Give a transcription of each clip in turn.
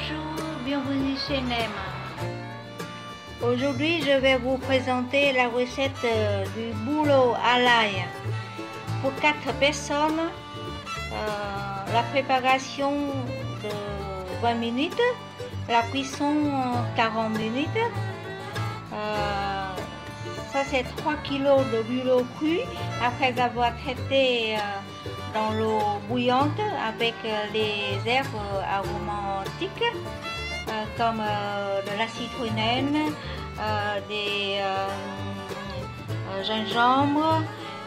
Bonjour, bienvenue chez Nem. Aujourd'hui, je vais vous présenter la recette du bouleau à l'ail. Pour 4 personnes, la préparation de 20 minutes, la cuisson 40 minutes. Ça c'est 3 kg de bouleau cru après avoir traité dans l'eau bouillante avec les herbes aromatiques comme de la citronnelle, des gingembre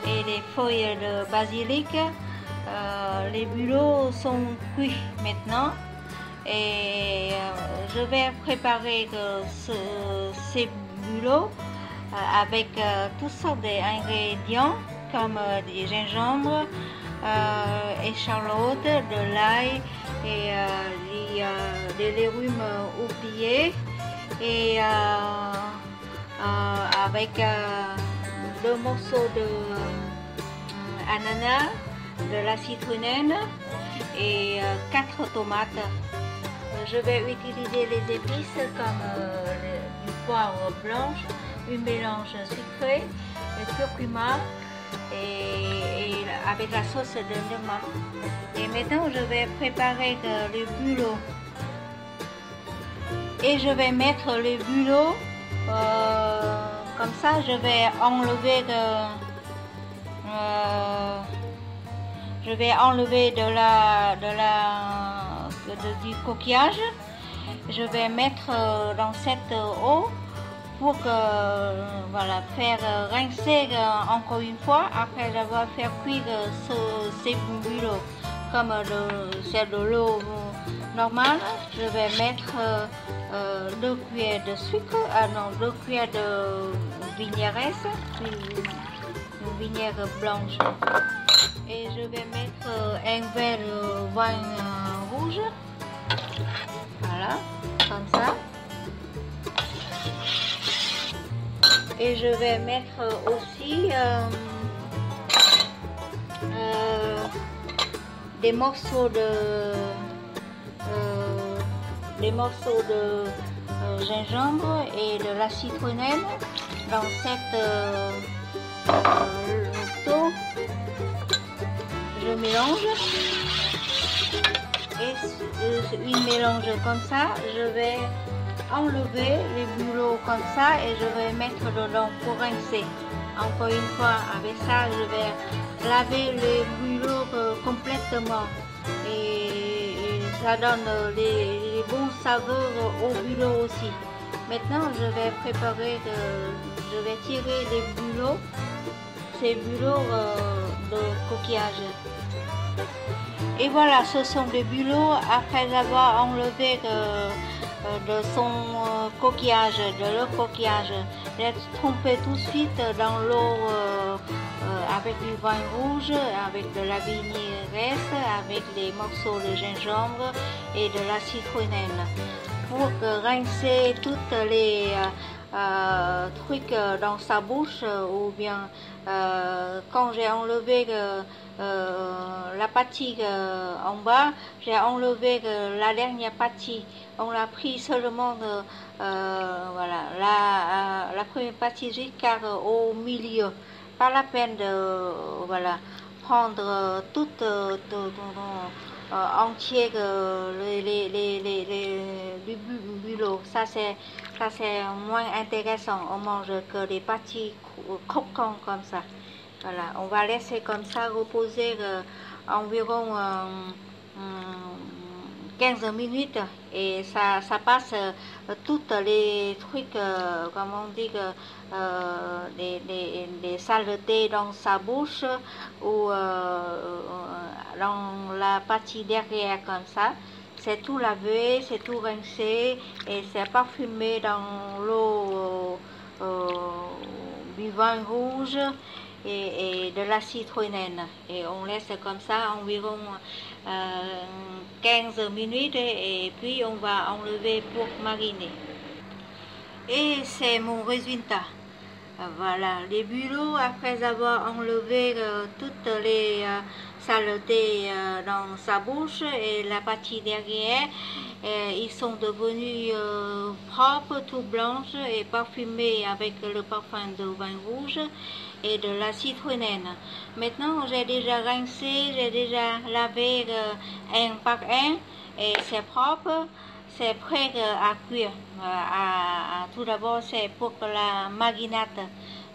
et des feuilles de basilic. Les bulots sont cuits maintenant et je vais préparer ces bulots avec toutes sortes d'ingrédients comme des gingembre, échalotes, de l'ail et des légumes oubliés et avec 2 morceaux de ananas, de la citronnelle et 4 tomates. Je vais utiliser les épices comme du poivre blanche, une mélange sucré, le curcuma et avec la sauce de Nema. Et maintenant je vais préparer le bulot. Et je vais mettre le bulot comme ça. Je vais enlever du coquillage. Je vais mettre dans cette eau pour faire rincer encore une fois après avoir fait cuire ces bulots. Comme c'est de l'eau normale, je vais mettre 2 cuillères de sucre, 2 cuillères de vinaigre, une vinaigre blanche. Et je vais mettre un verre de vin rouge, voilà, comme ça. Et je vais mettre aussi des morceaux de gingembre et de la citronnelle dans cette eau. Je mélange et une mélange comme ça. Je vais enlever les bulots comme ça et je vais mettre dedans pour rincer. Encore une fois, avec ça, je vais laver les bulots complètement et ça donne les bons saveurs au bulot aussi. Maintenant, je vais préparer, je vais tirer les bulots, ces bulots de coquillage. Et voilà, ce sont des bulots après avoir enlevé de son coquillage, de leur coquillage. J'ai trempé tout de suite dans l'eau avec du vin rouge, avec de la vinaigrette, avec des morceaux de gingembre et de la citronnelle pour rincer toutes les trucs dans sa bouche, ou bien quand j'ai enlevé la partie en bas, j'ai enlevé la dernière partie. On a pris seulement voilà, la première partie jusqu'au milieu. Pas la peine de prendre tout entier les bulots. Ça c'est moins intéressant. On mange que des parties croquantes comme ça. Voilà, on va laisser comme ça reposer environ 15 minutes et ça passe toutes les trucs, comme on dit, des saletés dans sa bouche ou dans la partie derrière comme ça. C'est tout lavé, c'est tout rincé et c'est parfumé dans l'eau du vin rouge et de la citronnelle. Et on laisse comme ça environ 15 minutes et puis on va enlever pour mariner. Et c'est mon résultat. Voilà, les bulots, après avoir enlevé toutes les saleté dans sa bouche et la partie derrière, ils sont devenus propres, tout blanches et parfumés avec le parfum de vin rouge et de la citronnelle. Maintenant, j'ai déjà rincé, j'ai déjà lavé un par un et c'est propre, c'est prêt à cuire. Tout d'abord, c'est pour la marinade.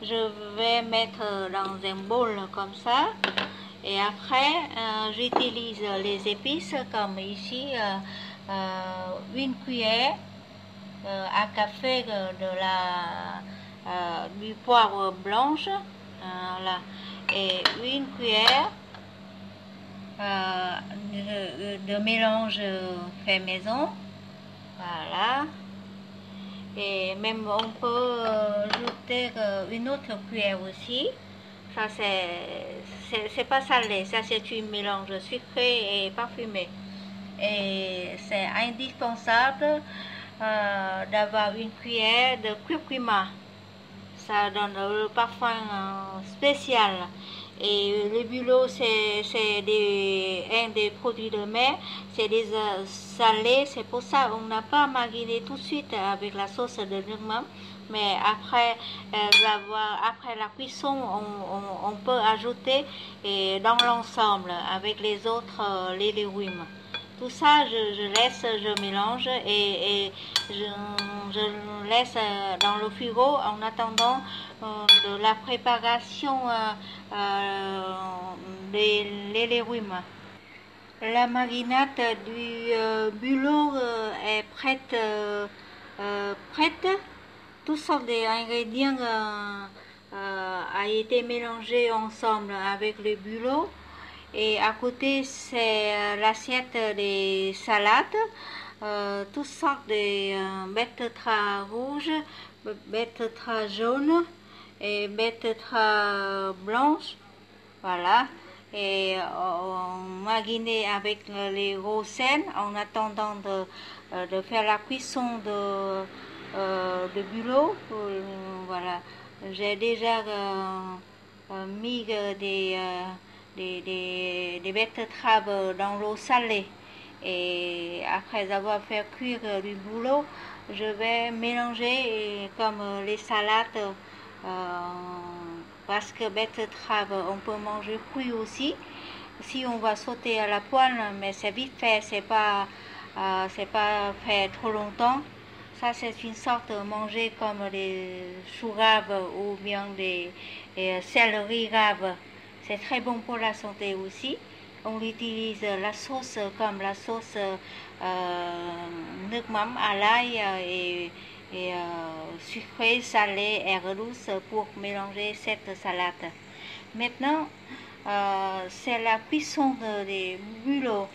Je vais mettre dans un bol comme ça. Et après, j'utilise les épices comme ici, une cuillère à café du poivre blanche, là, et une cuillère de mélange fait maison, voilà. Et même on peut ajouter une autre cuillère aussi. Ça c'est pas salé, ça c'est un mélange sucré et parfumé. Et c'est indispensable d'avoir une cuillère de curcuma. Ça donne le parfum spécial. Et le bulot, c'est un des produits de mer, c'est des salés, c'est pour ça qu'on n'a pas mariné tout de suite avec la sauce de Nurmam, mais après après la cuisson, on peut ajouter dans l'ensemble avec les autres les légumes. Tout ça, je laisse, je mélange et je laisse dans le frigo en attendant de la préparation des légumes. La marinade du bulot est prête. Toutes sortes d'ingrédients a été mélangé ensemble avec le bulot. Et à côté, c'est l'assiette des salades, toutes sortes de betterave rouge, betterave jaune et betterave blanche. Voilà. Et mariné avec les roselles en attendant de faire la cuisson de bulot. Voilà. J'ai déjà mis des betteraves dans l'eau salée et après avoir fait cuire du bulot, je vais mélanger comme les salades parce que betterave on peut manger cuit aussi si on va sauter à la poêle, mais c'est vite fait, c'est pas fait trop longtemps. Ça c'est une sorte de manger comme des choux raves ou bien des céleri raves. C'est très bon pour la santé aussi. On utilise la sauce comme la sauce nước mắm à l'ail et sucré, salé et douce pour mélanger cette salade. Maintenant, c'est la cuisson des bulots.